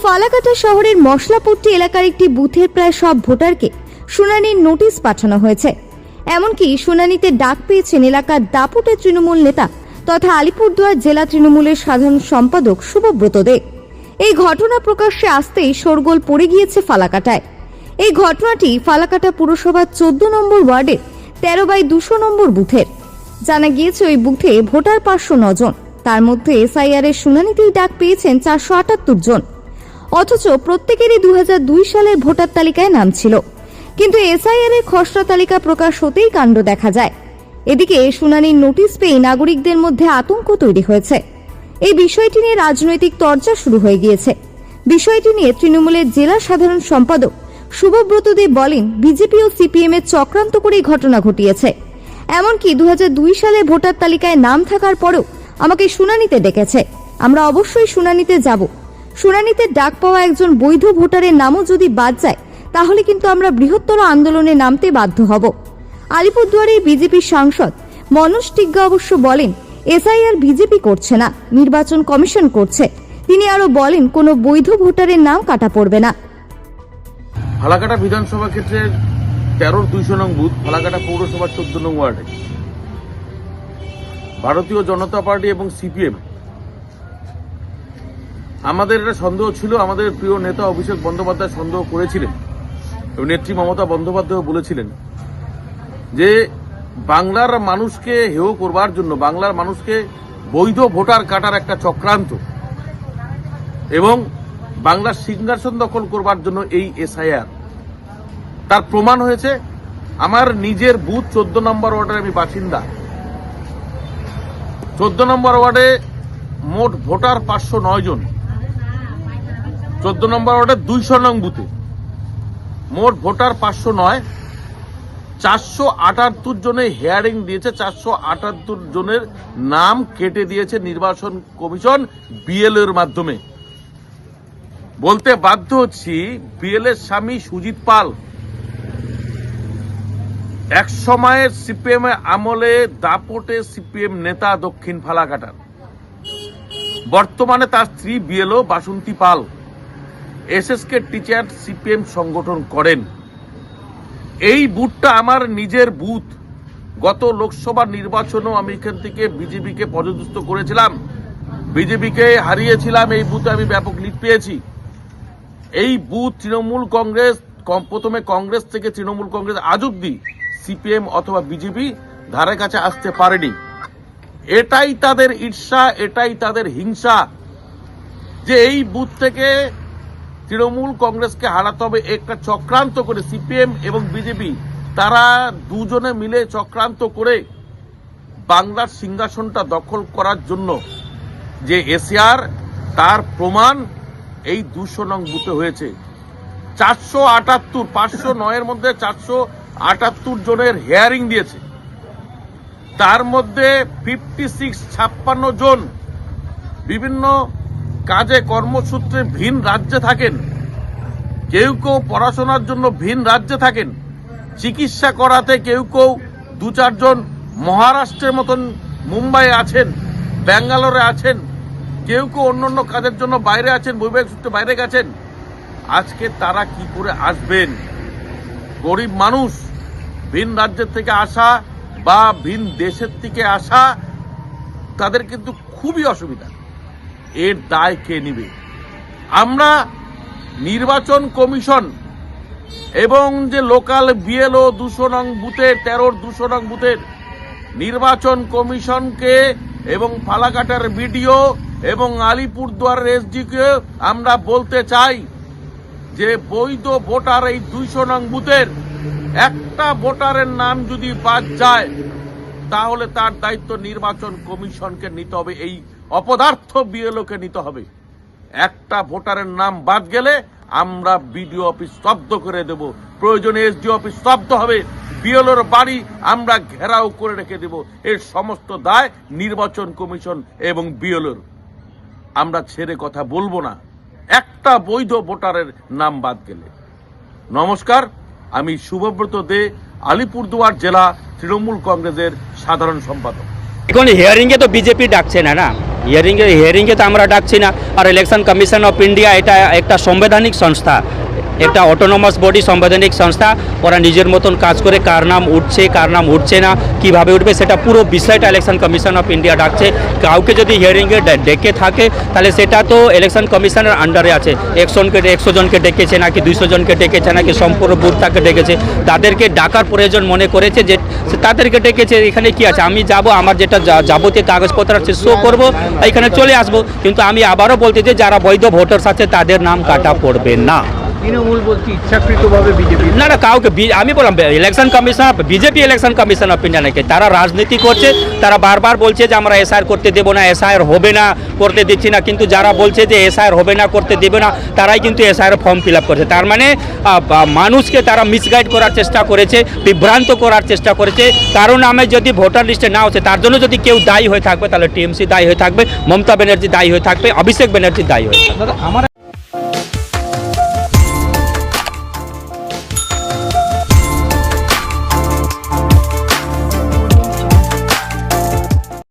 ফালাকাটা শহরের মশলাপট্টি এলাকার একটি বুথের প্রায় সব ভোটারকে শুনানির নোটিশ পাঠানো হয়েছে। এমনকি শুনানিতে ডাক পেয়েছেন এলাকার দাপুটে তৃণমূল নেতা তথা আলিপুরদুয়ার জেলা তৃণমূলের সাধারণ সম্পাদক শুভব্রত দে। এই ঘটনা প্রকাশ্যে আসতেই শোরগোল পড়ে গিয়েছে ফালাকাটায়। এই ঘটনাটি ফালাকাটা পুরসভার 14 নম্বর ওয়ার্ডের 13/200 নম্বর বুথের। জানা গিয়েছে ওই বুথে ভোটার 509 জন, তার মধ্যে এসআইআর এর শুনানিতেই ডাক পেয়েছেন 478 জন। অথচ প্রত্যেকেরই 2002 সালের ভোটার তালিকায় নাম ছিল, কিন্তু এসআইআর এর খসড়া তালিকা প্রকাশ হতেই কাণ্ড দেখা যায়। এদিকে শুনানির নোটিশ পেয়ে নাগরিকদের মধ্যে আতঙ্ক তৈরি হয়েছে। এই বিষয়টি নিয়ে রাজনৈতিক চর্চা শুরু হয়ে গিয়েছে। বিষয়টি নিয়ে তৃণমূলের জেলা সাধারণ সম্পাদক শুভব্রত দে বলেন, বিজেপি ও সিপিএম এর চক্রান্ত করেই ঘটনা ঘটিয়েছে। এমনকি 2002 সালে ভোটার তালিকায় নাম থাকার পরেও আমাকে শুনানিতে ডেকেছে। আমরা অবশ্যই শুনানিতে যাব। শুনানিতে ডাক পাওয়া একজন বৈধ ভোটারের নামও যদি বাদ যায় তাহলে কিন্তু আমরা বৃহত্তর আন্দোলনে নামতে বাধ্য হব। আলিপুরদুয়ারের বিজেপি সাংসদ মনোজ টিগ্গা অবশ্য বলেন, এসআইআর বিজেপি করছে না, নির্বাচন কমিশন করছে। তিনি আরো বলেন, কোনো বৈধ ভোটারের নাম কাটা পড়বে না। ফালাকাটা বিধানসভা ক্ষেত্রের 13/200 নং বুথ, ফালাকাটা পৌরসভার 14 নং ওয়ার্ডে ভারতীয় জনতা পার্টি এবং সিপিএম, আমাদের একটা সন্দেহ ছিল। আমাদের প্রিয় নেতা অভিষেক বন্দ্যোপাধ্যায় সন্দেহ করেছিলেন এবং নেত্রী মমতা বন্দ্যোপাধ্যায় বলেছিলেন যে বাংলার মানুষকে হেয় করবার জন্য, বাংলার মানুষকে বৈধ ভোটার কাটার একটা চক্রান্ত এবং বাংলার সিংহাসন দখল করবার জন্য এই এসআইআর। তার প্রমাণ হয়েছে। আমার নিজের বুথ 14 নম্বর ওয়ার্ডের আমি বাসিন্দা। 14 নম্বর ওয়ার্ডে মোট ভোটার 509 জন। 14 নম্বর ওয়ার্ডের 200 নং বুথে মোট ভোটার 509। 478 জনে হিয়ারিং দিয়েছে। 478 জনের নাম কেটে দিয়েছে নির্বাচন কমিশন বিএলও এর মাধ্যমে। বলতে বাধ্য হচ্ছি, বিএলএর স্বামী সুজিত পাল এক সময়ের সিপিএম আমলে দাপটে সিপিএম নেতা দক্ষিণ ফালাকাটার। বর্তমানে তার স্ত্রী বিএলও বাসন্তী পাল এসএসকে টিচার সিপিএম সংগঠন করেন। এই বুথটা আমার নিজের বুথ। গত লোকসভা নির্বাচনেও আমি এখান থেকে বিজেপিকে পরাজিত করেছিলাম, বিজেপিকে হারিয়েছিলাম। এই বুথে আমি ব্যাপক লিড পেয়েছি। এই বুথ তৃণমূল কংগ্রেস, প্রথমে কংগ্রেস থেকে তৃণমূল কংগ্রেস, আজ অব্দি সিপিএম অথবা বিজেপি ধারে কাছে আসতে পারেনি। এটাই তাদের ঈর্ষা, এটাই তাদের হিংসা যে এই বুথ থেকে তৃণমূল কংগ্রেসকে হারাতে হবে। একটা চক্রান্ত করে সিপিএম এবং বিজেপি, তারা দুজনে মিলে চক্রান্ত করে বাংলার সিংহাসনটা দখল করার জন্য যে এসআইআর, তার প্রমাণ এই 200 নং বুথে হয়েছে। 478, 509 এর মধ্যে 478 জনের হিয়ারিং দিয়েছে। তার মধ্যে 56 জন বিভিন্ন কাজে কর্মসূত্রে ভিন রাজ্যে থাকেন। কেউ কেউ পড়াশোনার জন্য ভিন রাজ্যে থাকেন, চিকিৎসা করাতে কেউ কেউ 2-4 জন মহারাষ্ট্রের মতন মুম্বাইয়ে আছেন, ব্যাঙ্গালোরে আছেন, কেউ কেউ অন্য কাজের জন্য বাইরে আছেন, বৈবাহিক সূত্রে বাইরে গেছেন। আজকে তারা কি করে আসবেন? গরিব মানুষ, ভিন রাজ্যের থেকে আসা বা ভিন দেশের থেকে আসা, তাদের কিন্তু খুবই অসুবিধা। এর দায় কে নিবে? আমরা নির্বাচন কমিশন এবং যে লোকাল বিএলও 200 নং বুথের, 13/200 নং বুথের নির্বাচন কমিশনকে এবং ফালাকাটার বিডিও এবং আলিপুরদুয়ারের এসডিকে আমরা বলতে চাই যে বৈধ ভোটার এই 200 নং বুথের একটা ভোটারের নাম যদি বাদ যায় তাহলে তার দায়িত্ব নির্বাচন কমিশনকে নিতে হবে, এই অপদার্থ বিএলওকে নিতে হবে। একটা ভোটারের নাম বাদ গেলে আমরা বিডিও অফিস স্তব্ধ করে দেব, প্রয়োজনে এসডিও অফিস স্তব্ধ হবে, বিএলওর বাড়ি আমরা ঘেরাও করে রেখে দেব। এর সমস্ত দায় নির্বাচন কমিশন এবং বিএলওর। আমরা ছেড়ে কথা বলবো না একটা বৈধ ভোটারের নাম বাদ গেলে। নমস্কার, আমি শুভব্রত দে, আলিপুরদুয়ার জেলা তৃণমূল কংগ্রেসের সাধারণ সম্পাদক। এখন হিয়ারিং এ তো বিজেপি ডাকছে না। হিয়ারিংয়ে তো আমরা ডাকছি না। আর ইলেকশন কমিশন অফ ইন্ডিয়া এটা একটা সাংবিধানিক সংস্থা, একটা অটোনোমাস বডি, সাংবিধানিক সংস্থা। ওরা নিজের মতন কাজ করে কার নাম উঠছে কার নাম উঠছে না, কিভাবে উঠবে সেটা পুরো বিষয়টা ইলেকশন কমিশন অফ ইন্ডিয়া ডাকছে। কাউকে যদি হিয়ারিংয়ে ডেকে থাকে তাহলে সেটা তো ইলেকশন কমিশনের আন্ডারে আছে। 100 জনকে ডেকেছে নাকি 200 জনকে ডেকেছে নাকি সম্পূর্ণ বুথটাকে ডেকেছে, তাদেরকে ডাকার প্রয়োজন মনে করেছে যে তাদেরকে ডেকেছে। এখানে কি আছে, আমি যাব, আমার যেটা যাবতীয় কাগজপত্র আছে শো করবো, এখানে চলে আসবো। কিন্তু আমি আবারও বলতে চাই যারা বৈধ ভোটার আছে তাদের নাম কাটা পড়বে না। তৃণমূল বলছি ইচ্ছাকৃতভাবে বিজেপি না না, কাউকে আমি বললাম election commission, BJP election commission of India নাকি তারা রাজনীতি করছে। তারা বারবার বলছে যে আমরা এসআইআর করতে দেবো না, এসআইআর হবে না, করতে দিচ্ছি না। কিন্তু যারা বলছে যে এসআইআর হবে না, করতে দেবে না, তারাই কিন্তু এসআইআর ফর্ম ফিল আপ করছে। তার মানে মানুষকে তারা মিসগাইড করার চেষ্টা করেছে, বিভ্রান্ত করার চেষ্টা করেছে। কারণ নামে যদি ভোটার লিস্টে না হচ্ছে, তার জন্য যদি কেউ দায়ী হয়ে থাকবে তাহলে টিএমসি দায়ী হয়ে থাকবে, মমতা ব্যানার্জি দায়ী হয়ে থাকবে, অভিষেক ব্যানার্জি দায়ী হয়ে থাকবে। আমার